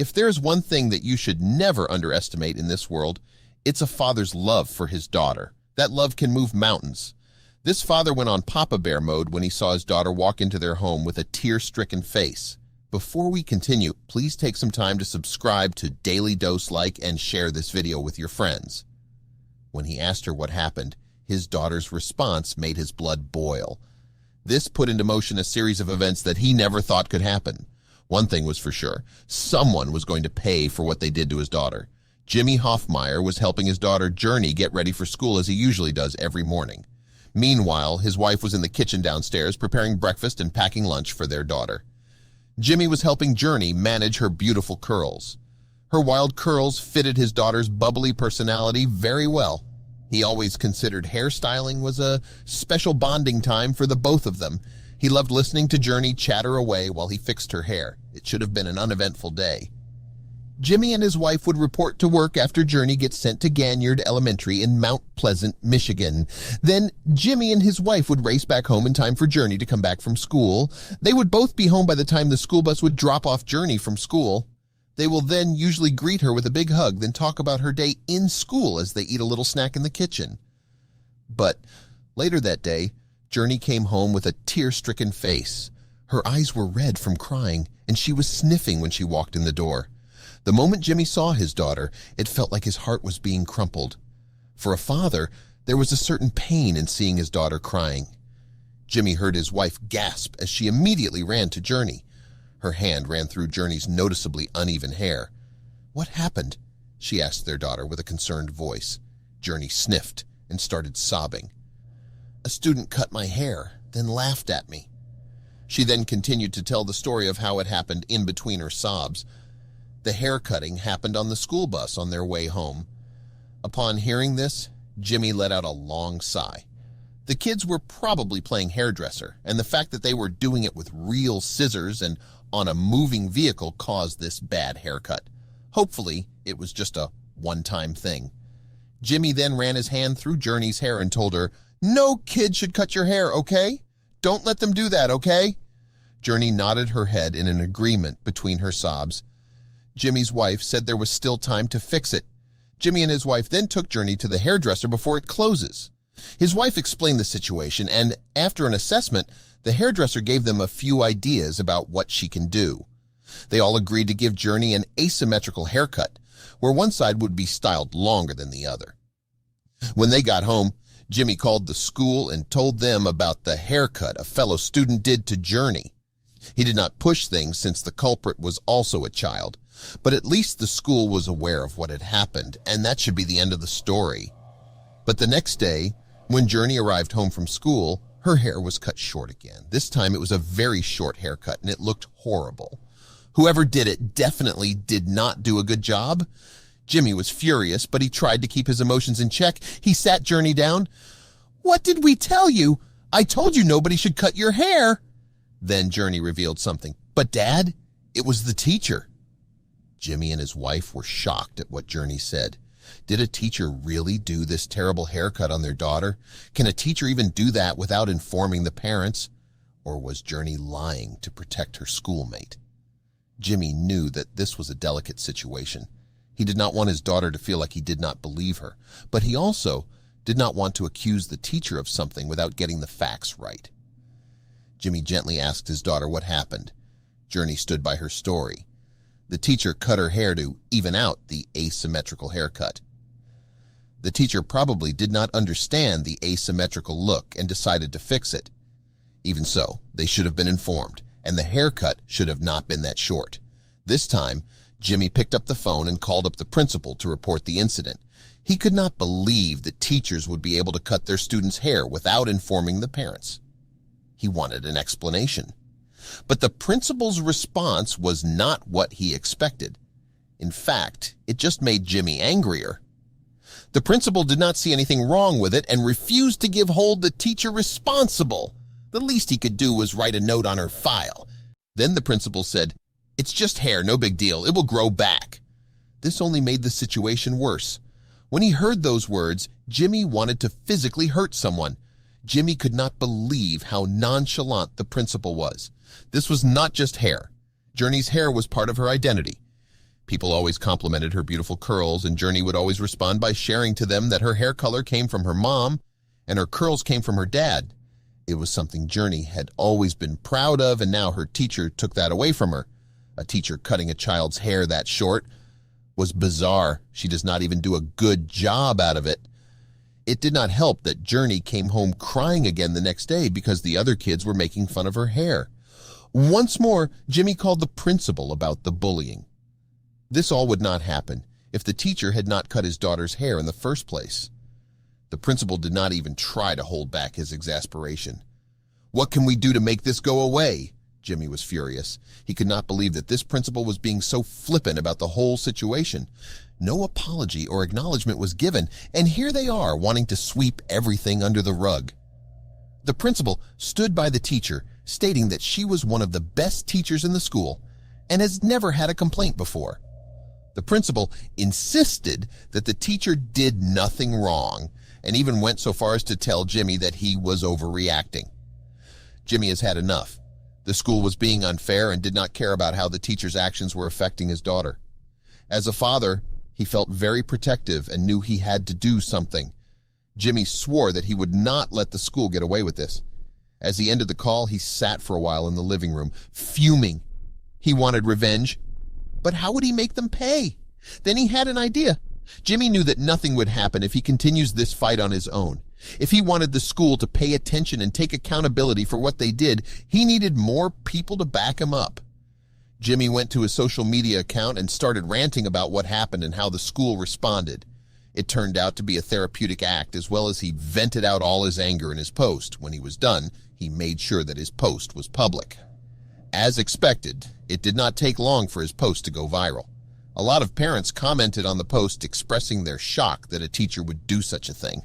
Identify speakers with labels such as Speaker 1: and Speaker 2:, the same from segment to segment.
Speaker 1: If there is one thing that you should never underestimate in this world, it's a father's love for his daughter. That love can move mountains. This father went on Papa Bear mode when he saw his daughter walk into their home with a tear-stricken face. Before we continue, please take some time to subscribe to Dailydose, like, and share this video with your friends. When he asked her what happened, his daughter's response made his blood boil. This put into motion a series of events that he never thought could happen. One thing was for sure, someone was going to pay for what they did to his daughter. Jimmy Hoffmeyer was helping his daughter Journey get ready for school as he usually does every morning. Meanwhile, his wife was in the kitchen downstairs preparing breakfast and packing lunch for their daughter. Jimmy was helping Journey manage her beautiful curls. Her wild curls fitted his daughter's bubbly personality very well. He always considered hairstyling was a special bonding time for the both of them. He loved listening to Journey chatter away while he fixed her hair. It should have been an uneventful day. Jimmy and his wife would report to work after Journey gets sent to Ganyard Elementary in Mount Pleasant, Michigan. Then Jimmy and his wife would race back home in time for Journey to come back from school. They would both be home by the time the school bus would drop off Journey from school. They will then usually greet her with a big hug, then talk about her day in school as they eat a little snack in the kitchen. But later that day, Journey came home with a tear-stricken face. Her eyes were red from crying, and she was sniffing when she walked in the door. The moment Jimmy saw his daughter, it felt like his heart was being crumpled. For a father, there was a certain pain in seeing his daughter crying. Jimmy heard his wife gasp as she immediately ran to Journey. Her hand ran through Journey's noticeably uneven hair. "What happened?" she asked their daughter with a concerned voice. Journey sniffed and started sobbing. "A student cut my hair, then laughed at me." She then continued to tell the story of how it happened in between her sobs. The hair cutting happened on the school bus on their way home. Upon hearing this, Jimmy let out a long sigh. The kids were probably playing hairdresser, and the fact that they were doing it with real scissors and on a moving vehicle caused this bad haircut. Hopefully, it was just a one-time thing. Jimmy then ran his hand through Journey's hair and told her, "No kid should cut your hair, okay? Don't let them do that, okay?" Journey nodded her head in an agreement between her sobs. Jimmy's wife said there was still time to fix it. Jimmy and his wife then took Journey to the hairdresser before it closes. His wife explained the situation, and after an assessment, the hairdresser gave them a few ideas about what she can do. They all agreed to give Journey an asymmetrical haircut, where one side would be styled longer than the other. When they got home, Jimmy called the school and told them about the haircut a fellow student did to Journey. He did not push things since the culprit was also a child, but at least the school was aware of what had happened, and that should be the end of the story. But the next day, when Journey arrived home from school, her hair was cut short again. This time it was a very short haircut, and it looked horrible. Whoever did it definitely did not do a good job. Jimmy was furious, but he tried to keep his emotions in check. He sat Journey down. "What did we tell you? I told you nobody should cut your hair." Then Journey revealed something. "But Dad, it was the teacher." Jimmy and his wife were shocked at what Journey said. Did a teacher really do this terrible haircut on their daughter? Can a teacher even do that without informing the parents? Or was Journey lying to protect her schoolmate? Jimmy knew that this was a delicate situation. He did not want his daughter to feel like he did not believe her, but he also did not want to accuse the teacher of something without getting the facts right. Jimmy gently asked his daughter what happened. Journey stood by her story. The teacher cut her hair to even out the asymmetrical haircut. The teacher probably did not understand the asymmetrical look and decided to fix it. Even so, they should have been informed, and the haircut should have not been that short. This time, Jimmy picked up the phone and called up the principal to report the incident. He could not believe that teachers would be able to cut their students' hair without informing the parents. He wanted an explanation. But the principal's response was not what he expected. In fact, it just made Jimmy angrier. The principal did not see anything wrong with it and refused to hold the teacher responsible. The least he could do was write a note on her file. Then the principal said, "It's just hair, no big deal. It will grow back." This only made the situation worse. When he heard those words, Jimmy wanted to physically hurt someone. Jimmy could not believe how nonchalant the principal was. This was not just hair. Journey's hair was part of her identity. People always complimented her beautiful curls, and Journey would always respond by sharing to them that her hair color came from her mom and her curls came from her dad. It was something Journey had always been proud of, and now her teacher took that away from her. A teacher cutting a child's hair that short was bizarre. She does not even do a good job out of it. It did not help that Journey came home crying again the next day because the other kids were making fun of her hair. Once more, Jimmy called the principal about the bullying. This all would not happen if the teacher had not cut his daughter's hair in the first place. The principal did not even try to hold back his exasperation. "What can we do to make this go away?" Jimmy was furious. He could not believe that this principal was being so flippant about the whole situation. No apology or acknowledgement was given, and here they are wanting to sweep everything under the rug. The principal stood by the teacher, stating that she was one of the best teachers in the school and has never had a complaint before. The principal insisted that the teacher did nothing wrong and even went so far as to tell Jimmy that he was overreacting. Jimmy has had enough. The school was being unfair and did not care about how the teacher's actions were affecting his daughter. As a father, he felt very protective and knew he had to do something. Jimmy swore that he would not let the school get away with this. As he ended the call, he sat for a while in the living room, fuming. He wanted revenge, but how would he make them pay? Then he had an idea. Jimmy knew that nothing would happen if he continues this fight on his own. If he wanted the school to pay attention and take accountability for what they did, he needed more people to back him up. Jimmy went to his social media account and started ranting about what happened and how the school responded. It turned out to be a therapeutic act, as well as he vented out all his anger in his post. When he was done, he made sure that his post was public. As expected, it did not take long for his post to go viral. A lot of parents commented on the post expressing their shock that a teacher would do such a thing.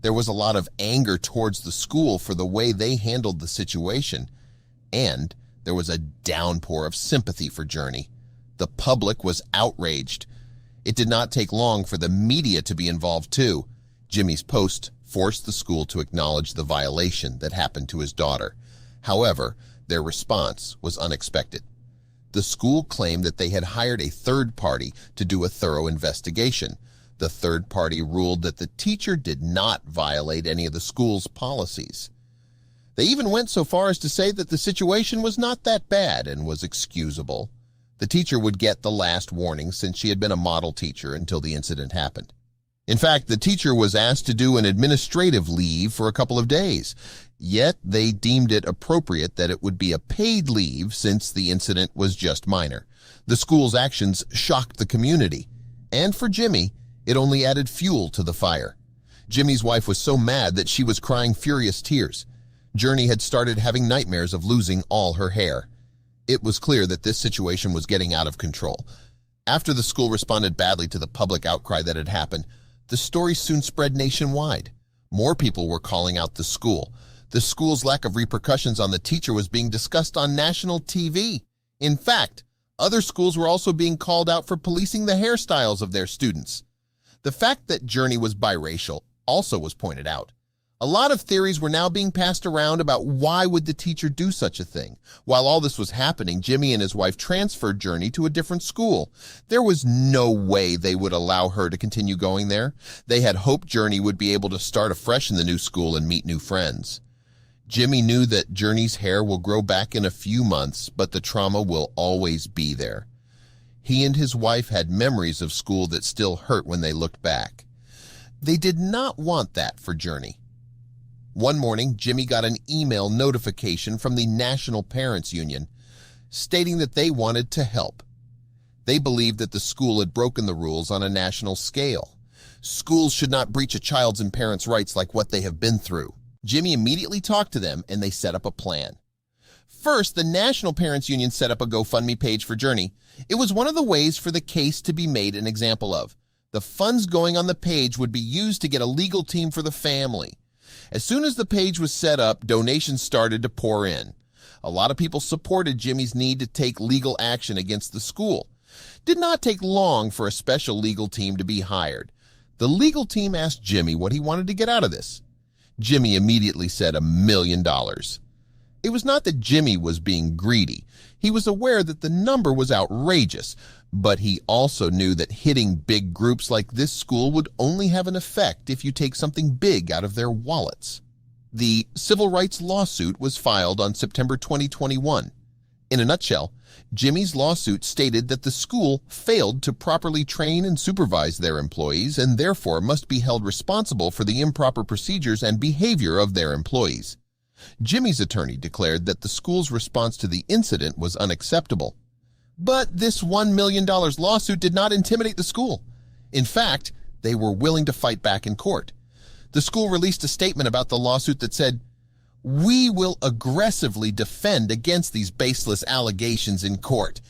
Speaker 1: There was a lot of anger towards the school for the way they handled the situation, and there was a downpour of sympathy for Journey. The public was outraged. It did not take long for the media to be involved too. Jimmy's post forced the school to acknowledge the violation that happened to his daughter. However, their response was unexpected. The school claimed that they had hired a third party to do a thorough investigation. The third party ruled that the teacher did not violate any of the school's policies. They even went so far as to say that the situation was not that bad and was excusable. The teacher would get the last warning since she had been a model teacher until the incident happened. In fact, the teacher was asked to do an administrative leave for a couple of days. Yet they deemed it appropriate that it would be a paid leave since the incident was just minor. The school's actions shocked the community. And for Jimmy, it only added fuel to the fire. Jimmy's wife was so mad that she was crying furious tears. Journey had started having nightmares of losing all her hair. It was clear that this situation was getting out of control. After the school responded badly to the public outcry that had happened, the story soon spread nationwide. More people were calling out the school. The school's lack of repercussions on the teacher was being discussed on national TV. In fact, other schools were also being called out for policing the hairstyles of their students. The fact that Journey was biracial also was pointed out. A lot of theories were now being passed around about why would the teacher do such a thing. While all this was happening, Jimmy and his wife transferred Journey to a different school. There was no way they would allow her to continue going there. They had hoped Journey would be able to start afresh in the new school and meet new friends. Jimmy knew that Journey's hair will grow back in a few months, but the trauma will always be there. He and his wife had memories of school that still hurt when they looked back. They did not want that for Journey. One morning, Jimmy got an email notification from the National Parents Union stating that they wanted to help. They believed that the school had broken the rules on a national scale. Schools should not breach a child's and parents' rights like what they have been through. Jimmy immediately talked to them and they set up a plan. First, the National Parents Union set up a GoFundMe page for Journey. It was one of the ways for the case to be made an example of. The funds going on the page would be used to get a legal team for the family. As soon as the page was set up, donations started to pour in. A lot of people supported Jimmy's need to take legal action against the school. It did not take long for a special legal team to be hired. The legal team asked Jimmy what he wanted to get out of this. Jimmy immediately said $1 million. It was not that Jimmy was being greedy. He was aware that the number was outrageous, but he also knew that hitting big groups like this school would only have an effect if you take something big out of their wallets. The civil rights lawsuit was filed on September 2021. In a nutshell, Jimmy's lawsuit stated that the school failed to properly train and supervise their employees and therefore must be held responsible for the improper procedures and behavior of their employees. Jimmy's attorney declared that the school's response to the incident was unacceptable. But this $1 million lawsuit did not intimidate the school. In fact, they were willing to fight back in court. The school released a statement about the lawsuit that said, "We will aggressively defend against these baseless allegations in court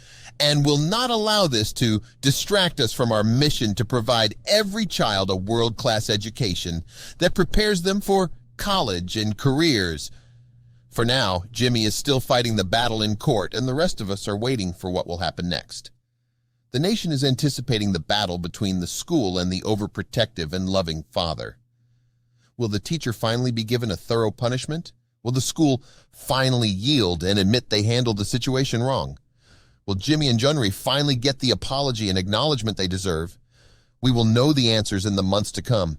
Speaker 1: and will not allow this to distract us from our mission to provide every child a world-class education that prepares them for college and careers." For now, Jimmy is still fighting the battle in court, and the rest of us are waiting for what will happen next. The nation is anticipating the battle between the school and the overprotective and loving father. Will the teacher finally be given a thorough punishment? Will the school finally yield and admit they handled the situation wrong? Will Jimmy and Junri finally get the apology and acknowledgement they deserve? We will know the answers in the months to come.